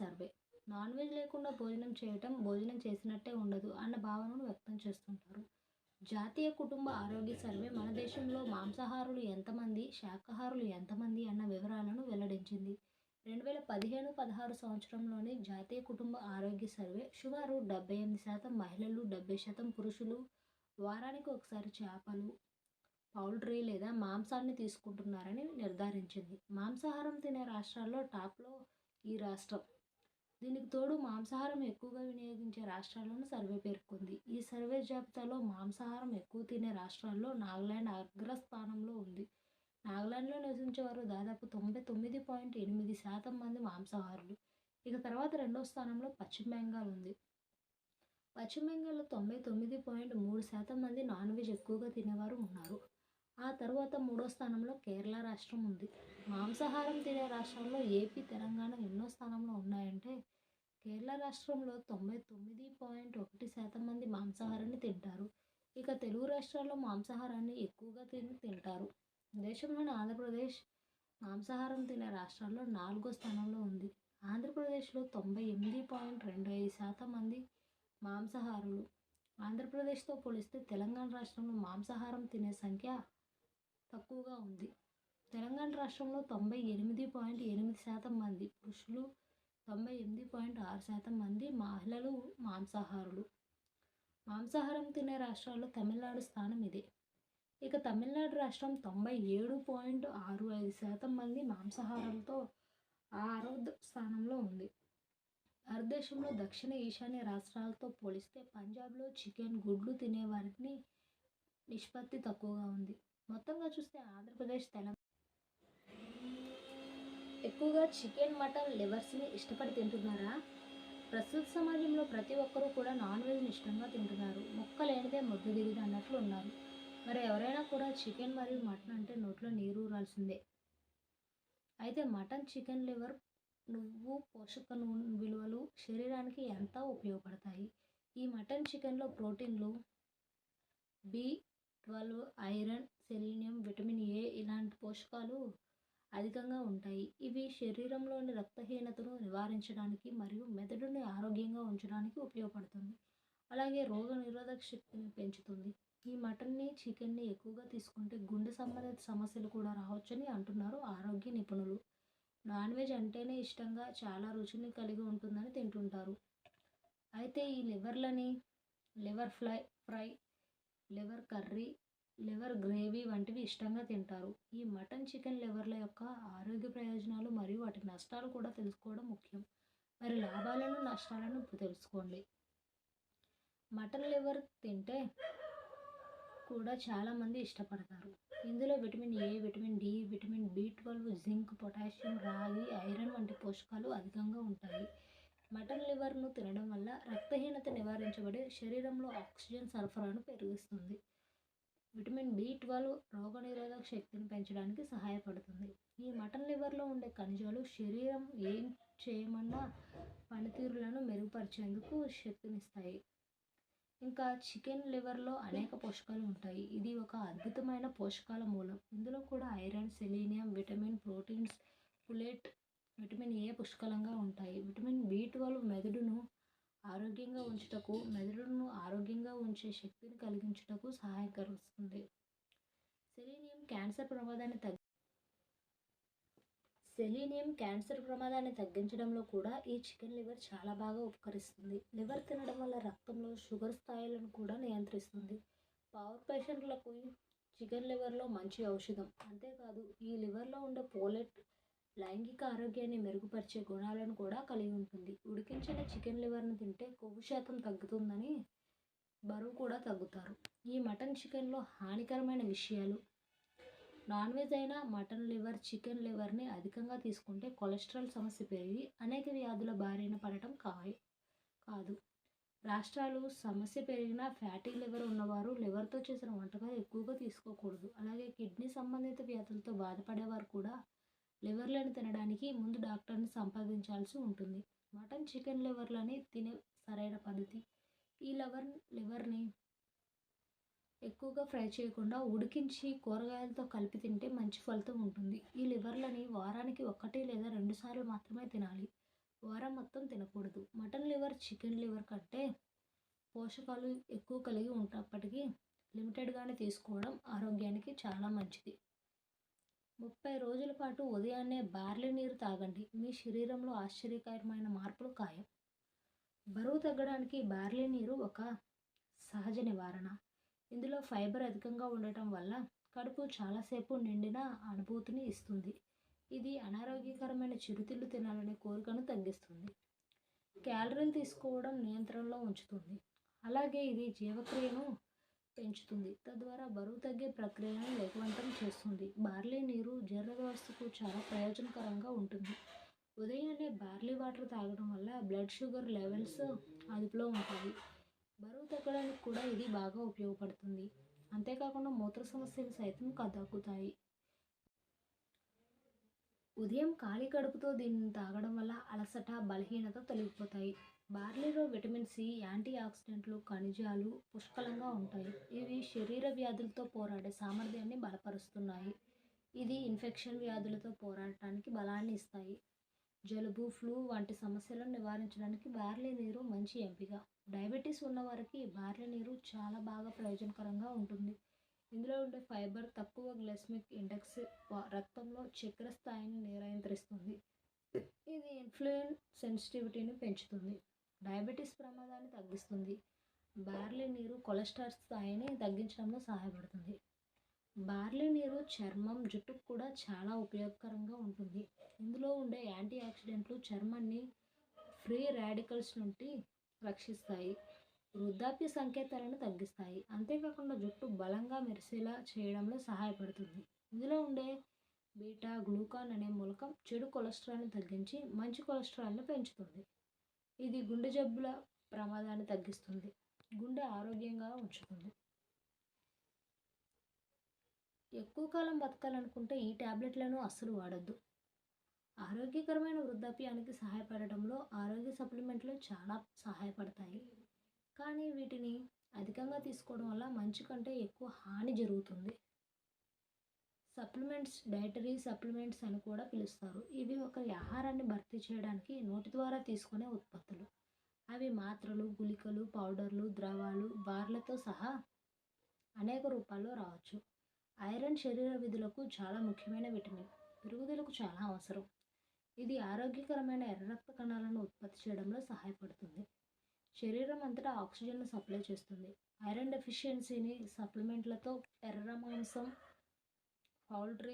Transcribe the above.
Survey. Non veg లేకుండా భోజనం చేయటం భోజనం చేసినట్టే ఉండదు అన్న భావనను వ్యక్తం చేస్తుంటారు. జాతీయ కుటుంబ ఆరోగ్య సర్వే మన దేశంలో మాంసాహారులు ఎంతమంది, శాకాహారులు ఎంతమంది అన్న వివరాలను వెల్లడించింది. 2015-16 సంవత్సరంలోని జాతీయ కుటుంబ ఆరోగ్య సర్వే సుమారు 78% మహిళలు, 70% పురుషులు వారానికి ఒకసారి చేపలు, పౌల్ట్రీ లేదా మాంసాన్ని తీసుకుంటున్నారని నిర్ధారించింది. మాంసాహారం తినే రాష్ట్రాల్లో టాప్లో ఈ రాష్ట్రం. దీనికి తోడు మాంసాహారం ఎక్కువగా వినియోగించే రాష్ట్రాలను సర్వే పేర్కొంది. ఈ సర్వే జాబితాలో మాంసాహారం ఎక్కువ తినే రాష్ట్రాల్లో నాగాలాండ్ అగ్రస్థానంలో ఉంది. నాగాలాండ్లో నివసించేవారు దాదాపు 99.8% మంది మాంసాహారులు. ఇక తర్వాత రెండో స్థానంలో పశ్చిమ బెంగాల్ ఉంది. పశ్చిమ బెంగాల్లో 99.3% మంది నాన్ వెజ్ ఎక్కువగా తినేవారు ఉన్నారు. ఆ తర్వాత మూడో స్థానంలో కేరళ రాష్ట్రం ఉంది. మాంసాహారం తినే రాష్ట్రాల్లో ఏపీ, తెలంగాణ ఎన్నో స్థానంలో ఉన్నాయంటే కేరళ రాష్ట్రంలో 99.1% మంది మాంసాహారాన్ని తింటారు. ఇక తెలుగు రాష్ట్రాల్లో మాంసాహారాన్ని ఎక్కువగా తింటారు. దేశంలోని ఆంధ్రప్రదేశ్ మాంసాహారం తినే రాష్ట్రాల్లో 4వ స్థానంలో ఉంది. ఆంధ్రప్రదేశ్లో 98.25% మంది మాంసాహారులు. ఆంధ్రప్రదేశ్తో పోలిస్తే తెలంగాణ రాష్ట్రంలో మాంసాహారం తినే సంఖ్య తక్కువగా ఉంది. తెలంగాణ రాష్ట్రంలో 98.8% మంది పురుషులు, 98.6% మంది మహిళలు మాంసాహారులు. మాంసాహారం తినే రాష్ట్రాల్లో తమిళనాడు స్థానం ఇదే. ఇక తమిళనాడు రాష్ట్రం 97.65% మంది మాంసాహారంతో 6వ స్థానంలో ఉంది. భారతదేశంలో దక్షిణ ఈశాన్య రాష్ట్రాలతో పోలిస్తే పంజాబ్లో చికెన్, గుడ్లు తినే వారికి నిష్పత్తి తక్కువగా ఉంది. మొత్తంగా చూస్తే ఆంధ్రప్రదేశ్, తెలంగాణ ఎక్కువగా చికెన్, మటన్, లివర్స్ని ఇష్టపడి తింటున్నారా? ప్రస్తుత సమాజంలో ప్రతి ఒక్కరూ కూడా నాన్ వెజ్ని ఇష్టంగా తింటున్నారు. ముక్క లేనిదే ముద్ద దిగదు అన్నట్లు ఉన్నారు. మరి ఎవరైనా కూడా చికెన్ మరియు మటన్ అంటే నోట్లో నీరు ఊరాల్సిందే. అయితే మటన్, చికెన్ లివర్, నువ్వు పోషక విలువలు శరీరానికి ఎంత ఉపయోగపడతాయి? ఈ మటన్, చికెన్లో ప్రోటీన్లు, B12, iron, selenium, vitamin A ఇలాంటి పోషకాలు అధికంగా ఉంటాయి. ఇవి శరీరంలోని రక్తహీనతను నివారించడానికి మరియు మెదడుని ఆరోగ్యంగా ఉంచడానికి ఉపయోగపడుతుంది. అలాగే రోగ నిరోధక శక్తిని పెంచుతుంది. ఈ మటన్ని, చికెన్ని ఎక్కువగా తీసుకుంటే గుండె సంబంధిత సమస్యలు కూడా రావచ్చని అంటున్నారు ఆరోగ్య నిపుణులు. నాన్ వెజ్ అంటేనే ఇష్టంగా చాలా రుచిని కలిగి ఉంటుందని తింటుంటారు. అయితే ఈ లివర్లని liver fry, liver curry, liver gravy వంటివి ఇష్టంగా తింటారు. ఈ మటన్, చికెన్ లివర్ల యొక్క ఆరోగ్య ప్రయోజనాలు మరియు వాటి నష్టాలు కూడా తెలుసుకోవడం ముఖ్యం. మరి లాభాలను, నష్టాలను ఇప్పుడు తెలుసుకోండి. మటన్ లివర్ తింటే కూడా చాలామంది ఇష్టపడతారు. ఇందులో vitamin A, vitamin D, vitamin B12, zinc, potassium, రాగి, ఐరన్ వంటి పోషకాలు అధికంగా ఉంటాయి. మటన్ లివర్ను తినడం వల్ల రక్తహీనత నివారించబడి శరీరంలో ఆక్సిజన్ సరఫరాను పెరుగుతుంది. విటమిన్ B12 రోగనిరోధక శక్తిని పెంచడానికి సహాయపడుతుంది. ఈ మటన్ లివర్లో ఉండే ఖనిజాలు శరీరం ఏం చేయమన్నా పనితీరులను మెరుగుపరిచేందుకు శక్తినిస్తాయి. ఇంకా చికెన్ లివర్లో అనేక పోషకాలు ఉంటాయి. ఇది ఒక అద్భుతమైన పోషకాల మూలం. ఇందులో కూడా iron, selenium, vitamin, proteins, folate, vitamin A పుష్కలంగా ఉంటాయి. విటమిన్ B12 మెదడును ఆరోగ్యంగా ఉంచుటకు, మెదడును ఆరోగ్యంగా ఉంచే శక్తిని కలిగించుటకు సహాయకరిస్తుంది. సెలీనియం క్యాన్సర్ ప్రమాదాన్ని తగ్గించడంలో కూడా ఈ చికెన్ లివర్ చాలా బాగా ఉపకరిస్తుంది. లివర్ తినడం వల్ల రక్తంలో షుగర్ స్థాయిలను కూడా నియంత్రిస్తుంది. పవర్ పేషెంట్లకు చికెన్ లివర్లో మంచి ఔషధం. అంతేకాదు ఈ లివర్లో ఉండే ఫోలేట్ లైంగిక ఆరోగ్యాన్ని మెరుగుపరిచే గుణాలను కూడా కలిగి ఉంటుంది. ఉడికించిన చికెన్ లివర్ను తింటే కొవ్వు శాతం తగ్గుతుందని బరువు కూడా తగ్గుతారు. ఈ మటన్, చికెన్లో హానికరమైన విషయాలు. నాన్ వెజ్ అయినా మటన్ లివర్, చికెన్ లివర్ని అధికంగా తీసుకుంటే కొలెస్ట్రాల్ సమస్య పెరిగి అనేక వ్యాధుల బారిన పడటం కాదు. రాష్ట్రాలు సమస్య పెరిగిన ఫ్యాటీ లివర్ ఉన్నవారు లివర్తో చేసిన వంటకాలు ఎక్కువగా తీసుకోకూడదు. అలాగే కిడ్నీ సంబంధిత వ్యాధులతో బాధపడేవారు కూడా లివర్లను తినడానికి ముందు డాక్టర్ని సంప్రదించాల్సి ఉంటుంది. మటన్, చికెన్ లివర్లని తినే సరైన పద్ధతి. ఈ లివర్ని ఎక్కువగా ఫ్రై చేయకుండా ఉడికించి కూరగాయలతో కలిపి తింటే మంచి ఫలితం ఉంటుంది. ఈ లివర్లని వారానికి 1 లేదా 2 సార్లు మాత్రమే తినాలి. వారం మొత్తం తినకూడదు. మటన్ లివర్, చికెన్ లివర్ కంటే పోషకాలు ఎక్కువ కలిగి ఉన్నప్పటికీ లిమిటెడ్గానే తీసుకోవడం ఆరోగ్యానికి చాలా మంచిది. 30 రోజుల పాటు ఉదయాన్నే బార్లీ నీరు తాగండి. మీ శరీరంలో ఆశ్చర్యకరమైన మార్పులు ఖాయం. బరువు తగ్గడానికి బార్లీ నీరు ఒక సహజ నివారణ. ఇందులో ఫైబర్ అధికంగా ఉండటం వల్ల కడుపు చాలాసేపు నిండిన అనుభూతిని ఇస్తుంది. ఇది అనారోగ్యకరమైన చిరుతిళ్ళు తినాలనే కోరికను తగ్గిస్తుంది. క్యాలరీలు తీసుకోవడం నియంత్రణలో ఉంచుతుంది. అలాగే ఇది జీవక్రియను పెంచుతుంది, తద్వారా బరువు తగ్గే ప్రక్రియను వేగవంతం చేస్తుంది. బార్లీ నీరు జీర్ణ వ్యవస్థకు చాలా ప్రయోజనకరంగా ఉంటుంది. ఉదయాన్నే బార్లీ వాటర్ తాగడం వల్ల బ్లడ్ షుగర్ లెవెల్స్ అదుపులో ఉంటాయి. బరువు తగ్గడానికి కూడా ఇది బాగా ఉపయోగపడుతుంది. అంతేకాకుండా మూత్ర సమస్యలు సైతం తగ్గుతాయి. ఉదయం ఖాళీ కడుపుతో దీన్ని తాగడం వల్ల అలసట, బలహీనత తొలగిపోతాయి. బార్లీలో విటమిన్ సి, యాంటీ ఆక్సిడెంట్లు, ఖనిజాలు పుష్కలంగా ఉంటాయి. ఇవి శరీర వ్యాధులతో పోరాడే సామర్థ్యాన్ని బలపరుస్తున్నాయి. ఇది ఇన్ఫెక్షన్ వ్యాధులతో పోరాడటానికి బలాన్ని ఇస్తాయి. జలుబు, ఫ్లూ వంటి సమస్యలను నివారించడానికి బార్లీ నీరు మంచి ఎంపిక. డయాబెటీస్ ఉన్నవారికి బార్లీ నీరు చాలా బాగా ప్రయోజనకరంగా ఉంటుంది. ఇందులో ఉండే ఫైబర్ తక్కువ గ్లైసెమిక్ ఇండెక్స్ రక్తంలో చక్కెర స్థాయిని నియంత్రిస్తుంది. ఇది ఇన్సులిన్ సెన్సిటివిటీని పెంచుతుంది. డయాబెటీస్ ప్రమాదాన్ని తగ్గిస్తుంది. బార్లీ నీరు కొలెస్ట్రాల్ స్థాయిని తగ్గించడంలో సహాయపడుతుంది. బార్లీ నీరు చర్మం, జుట్టుకు కూడా చాలా ఉపయోగకరంగా ఉంటుంది. ఇందులో ఉండే యాంటీ ఆక్సిడెంట్లు చర్మాన్ని ఫ్రీ రాడికల్స్ నుండి రక్షిస్తాయి. వృద్ధాప్య సంకేతాలను తగ్గిస్తాయి. అంతేకాకుండా జుట్టు బలంగా మెరిసేలా చేయడంలో సహాయపడుతుంది. ఇందులో ఉండే బీటా గ్లూకాన్ అనే మూలకం చెడు కొలెస్ట్రాల్ని తగ్గించి మంచి కొలెస్ట్రాల్ని పెంచుతుంది. ఇది గుండె జబ్బుల ప్రమాదాన్ని తగ్గిస్తుంది. గుండె ఆరోగ్యంగా ఉంచుతుంది. ఎక్కువ కాలం బతకాలనుకుంటే ఈ టాబ్లెట్లను అస్సలు వాడొద్దు. ఆరోగ్యకరమైన వృద్ధాప్యానికి సహాయపడడంలో ఆరోగ్య సప్లిమెంట్లు చాలా సహాయపడతాయి. కానీ వీటిని అధికంగా తీసుకోవడం వల్ల మంచి కంటే ఎక్కువ హాని జరుగుతుంది. సప్లిమెంట్స్ డైటరీ సప్లిమెంట్స్ అని కూడా పిలుస్తారు. ఇవి ఒకరి ఆహారాన్ని భర్తీ చేయడానికి నోటి ద్వారా తీసుకునే ఉత్పత్తులు. అవి మాత్రలు, గుళికలు, పౌడర్లు, ద్రవాలు, బార్లతో సహా అనేక రూపాల్లో రావచ్చు. ఐరన్ శరీర విధులకు చాలా ముఖ్యమైన విటమిన్. పెరుగుదలకు చాలా అవసరం. ఇది ఆరోగ్యకరమైన ఎర్ర రక్త కణాలను ఉత్పత్తి చేయడంలో సహాయపడుతుంది. శరీరం అంతటా ఆక్సిజన్ను సప్లై చేస్తుంది. ఐరన్ డెఫిషియన్సీని సప్లిమెంట్లతో ఎర్ర మాంసం, పౌల్ట్రీ